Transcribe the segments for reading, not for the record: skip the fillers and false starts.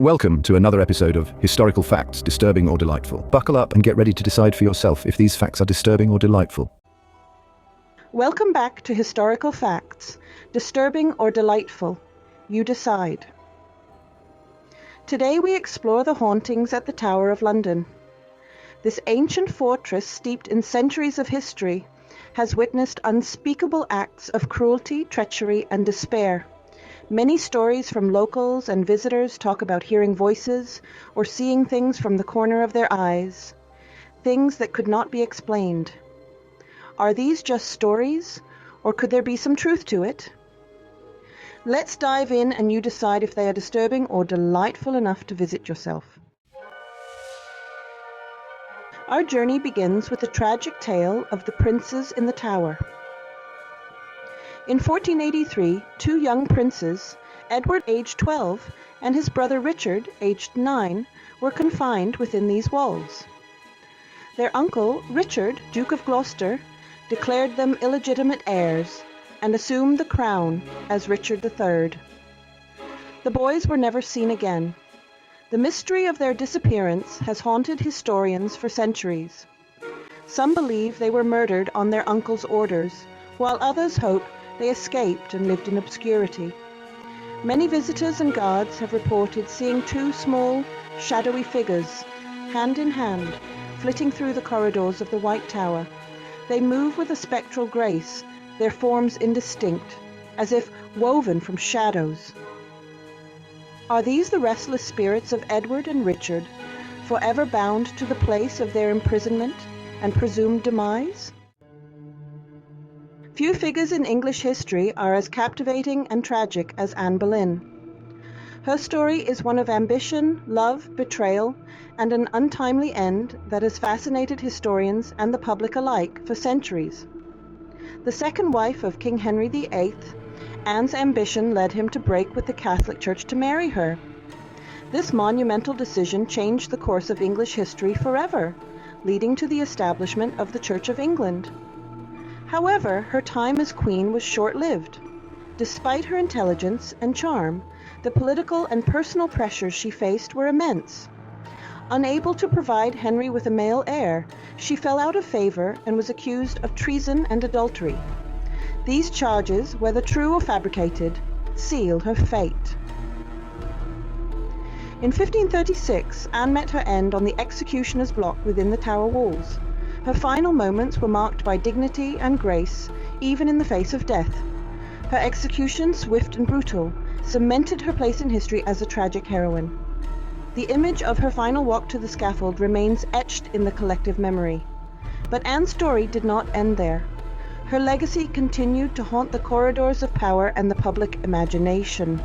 Welcome to another episode of Historical Facts, Disturbing or Delightful. Buckle up and get ready to decide for yourself if these facts are disturbing or delightful. Welcome back to Historical Facts, Disturbing or Delightful. You decide. Today we explore the hauntings at the Tower of London. This ancient fortress, steeped in centuries of history, has witnessed unspeakable acts of cruelty, treachery, and despair. Many stories from locals and visitors talk about hearing voices or seeing things from the corner of their eyes, things that could not be explained. Are these just stories, or could there be some truth to it? Let's dive in and you decide if they are disturbing or delightful enough to visit yourself. Our journey begins with the tragic tale of the princes in the tower. In 1483, two young princes, Edward aged 12 and his brother Richard aged 9, were confined within these walls. Their uncle, Richard, Duke of Gloucester, declared them illegitimate heirs and assumed the crown as Richard III. The boys were never seen again. The mystery of their disappearance has haunted historians for centuries. Some believe they were murdered on their uncle's orders, while others hope they escaped and lived in obscurity. Many visitors and guards have reported seeing two small, shadowy figures, hand in hand, flitting through the corridors of the White Tower. They move with a spectral grace, their forms indistinct, as if woven from shadows. Are these the restless spirits of Edward and Richard, forever bound to the place of their imprisonment and presumed demise? Few figures in English history are as captivating and tragic as Anne Boleyn. Her story is one of ambition, love, betrayal, and an untimely end that has fascinated historians and the public alike for centuries. The second wife of King Henry VIII, Anne's ambition led him to break with the Catholic Church to marry her. This monumental decision changed the course of English history forever, leading to the establishment of the Church of England. However, her time as queen was short-lived. Despite her intelligence and charm, the political and personal pressures she faced were immense. Unable to provide Henry with a male heir, she fell out of favor and was accused of treason and adultery. These charges, whether true or fabricated, sealed her fate. In 1536, Anne met her end on the executioner's block within the tower walls. Her final moments were marked by dignity and grace, even in the face of death. Her execution, swift and brutal, cemented her place in history as a tragic heroine. The image of her final walk to the scaffold remains etched in the collective memory. But Anne's story did not end there. Her legacy continued to haunt the corridors of power and the public imagination.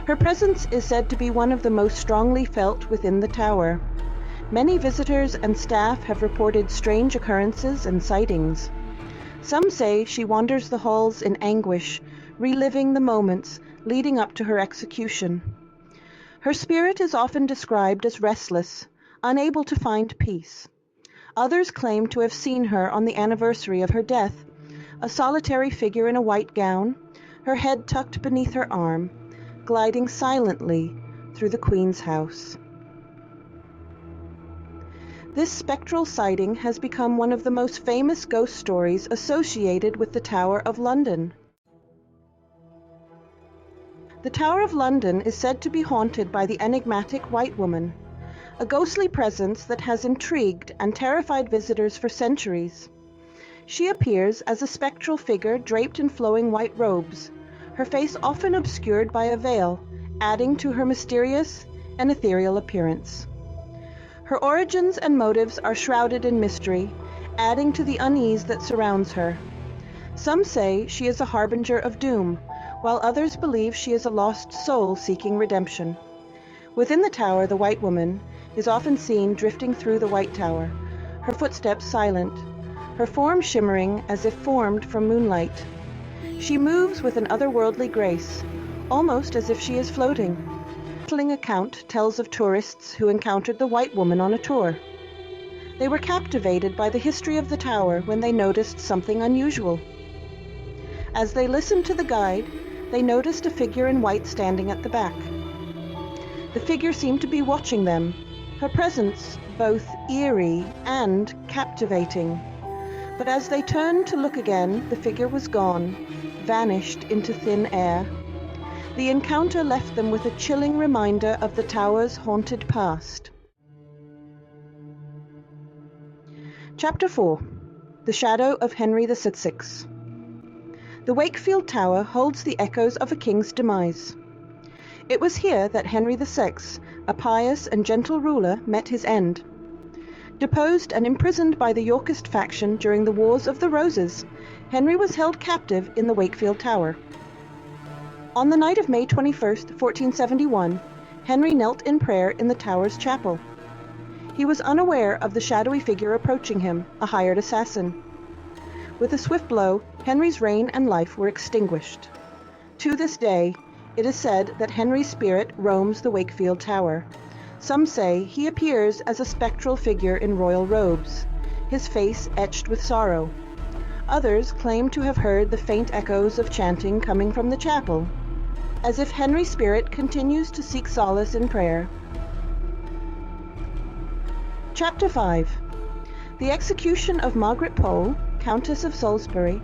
Her presence is said to be one of the most strongly felt within the tower. Many visitors and staff have reported strange occurrences and sightings. Some say she wanders the halls in anguish, reliving the moments leading up to her execution. Her spirit is often described as restless, unable to find peace. Others claim to have seen her on the anniversary of her death, a solitary figure in a white gown, her head tucked beneath her arm, gliding silently through the Queen's house. This spectral sighting has become one of the most famous ghost stories associated with the Tower of London. The Tower of London is said to be haunted by the enigmatic White Woman, a ghostly presence that has intrigued and terrified visitors for centuries. She appears as a spectral figure draped in flowing white robes, her face often obscured by a veil, adding to her mysterious and ethereal appearance. Her origins and motives are shrouded in mystery, adding to the unease that surrounds her. Some say she is a harbinger of doom, while others believe she is a lost soul seeking redemption. Within the tower, the White Woman is often seen drifting through the White Tower, her footsteps silent, her form shimmering as if formed from moonlight. She moves with an otherworldly grace, almost as if she is floating. A startling account tells of tourists who encountered the White Woman on a tour. They were captivated by the history of the tower when they noticed something unusual. As they listened to the guide, they noticed a figure in white standing at the back. The figure seemed to be watching them, her presence both eerie and captivating. But as they turned to look again, the figure was gone, vanished into thin air. The encounter left them with a chilling reminder of the tower's haunted past. Chapter 4. The Shadow of Henry VI. The Wakefield Tower holds the echoes of a king's demise. It was here that Henry VI, a pious and gentle ruler, met his end. Deposed and imprisoned by the Yorkist faction during the Wars of the Roses, Henry was held captive in the Wakefield Tower. On the night of May 21, 1471, Henry knelt in prayer in the tower's chapel. He was unaware of the shadowy figure approaching him, a hired assassin. With a swift blow, Henry's reign and life were extinguished. To this day, it is said that Henry's spirit roams the Wakefield Tower. Some say he appears as a spectral figure in royal robes, his face etched with sorrow. Others claim to have heard the faint echoes of chanting coming from the chapel, as if Henry's spirit continues to seek solace in prayer. Chapter 5. The execution of Margaret Pole, Countess of Salisbury,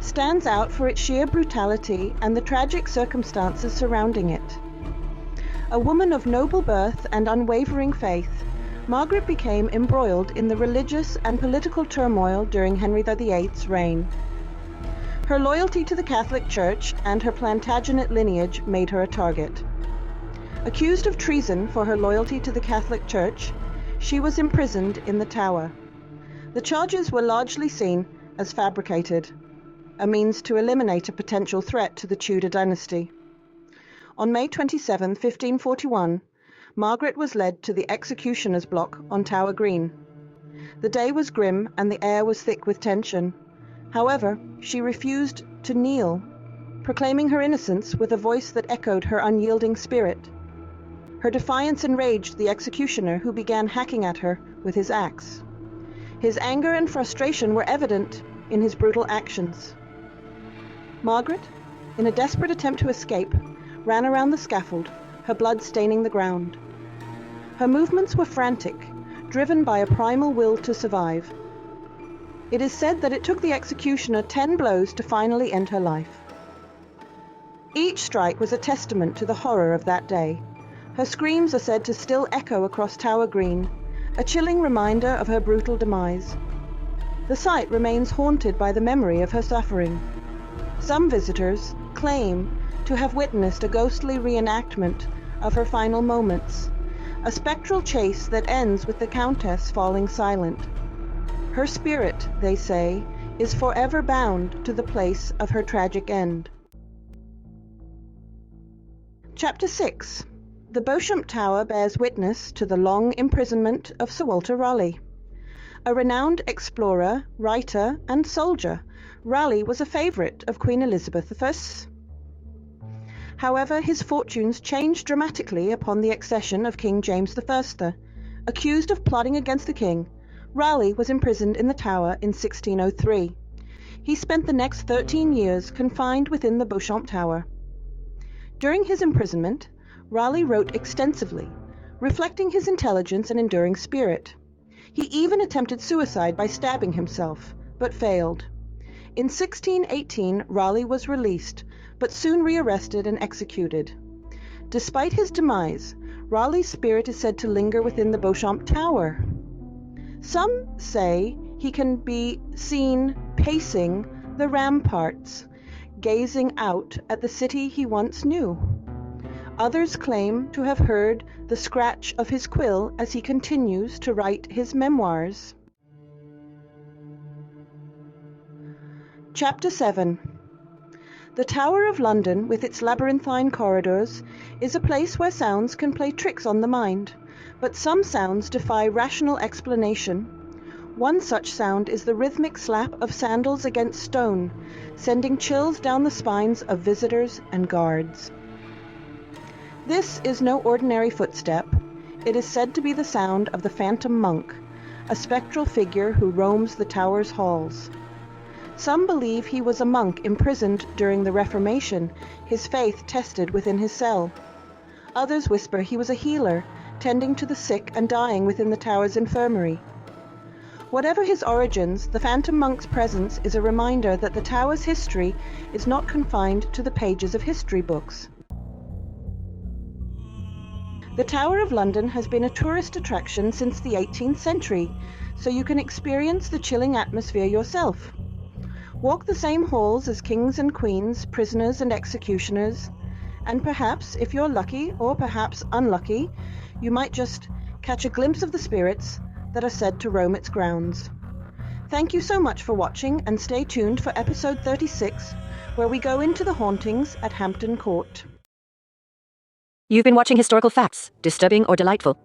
stands out for its sheer brutality and the tragic circumstances surrounding it. A woman of noble birth and unwavering faith, Margaret became embroiled in the religious and political turmoil during Henry VIII's reign. Her loyalty to the Catholic Church and her Plantagenet lineage made her a target. Accused of treason for her loyalty to the Catholic Church, she was imprisoned in the Tower. The charges were largely seen as fabricated, a means to eliminate a potential threat to the Tudor dynasty. On May 27, 1541, Margaret was led to the executioner's block on Tower Green. The day was grim and the air was thick with tension. However, she refused to kneel, proclaiming her innocence with a voice that echoed her unyielding spirit. Her defiance enraged the executioner, who began hacking at her with his axe. His anger and frustration were evident in his brutal actions. Margaret, in a desperate attempt to escape, ran around the scaffold, her blood staining the ground. Her movements were frantic, driven by a primal will to survive. It is said that it took the executioner 10 blows to finally end her life. Each strike was a testament to the horror of that day. Her screams are said to still echo across Tower Green, a chilling reminder of her brutal demise. The site remains haunted by the memory of her suffering. Some visitors claim to have witnessed a ghostly reenactment of her final moments, a spectral chase that ends with the Countess falling silent. Her spirit, they say, is forever bound to the place of her tragic end. Chapter 6. The Beauchamp Tower bears witness to the long imprisonment of Sir Walter Raleigh. A renowned explorer, writer, and soldier, Raleigh was a favourite of Queen Elizabeth I. However, his fortunes changed dramatically upon the accession of King James I. Accused of plotting against the king, Raleigh was imprisoned in the Tower in 1603. He spent the next 13 years confined within the Beauchamp Tower. During his imprisonment, Raleigh wrote extensively, reflecting his intelligence and enduring spirit. He even attempted suicide by stabbing himself, but failed. In 1618, Raleigh was released, but soon rearrested and executed. Despite his demise, Raleigh's spirit is said to linger within the Beauchamp Tower. Some say he can be seen pacing the ramparts, gazing out at the city he once knew. Others claim to have heard the scratch of his quill as he continues to write his memoirs. Chapter 7. The Tower of London, with its labyrinthine corridors, is a place where sounds can play tricks on the mind, but some sounds defy rational explanation. One such sound is the rhythmic slap of sandals against stone, sending chills down the spines of visitors and guards. This is no ordinary footstep. It is said to be the sound of the Phantom Monk, a spectral figure who roams the tower's halls. Some believe he was a monk imprisoned during the Reformation, his faith tested within his cell. Others whisper he was a healer, tending to the sick and dying within the tower's infirmary. Whatever his origins, the Phantom Monk's presence is a reminder that the tower's history is not confined to the pages of history books. The Tower of London has been a tourist attraction since the 18th century, so you can experience the chilling atmosphere yourself. Walk the same halls as kings and queens, prisoners and executioners, and perhaps, if you're lucky or perhaps unlucky, you might just catch a glimpse of the spirits that are said to roam its grounds. Thank you so much for watching, and stay tuned for episode 36, where we go into the hauntings at Hampton Court. You've been watching Historical Facts, disturbing or delightful.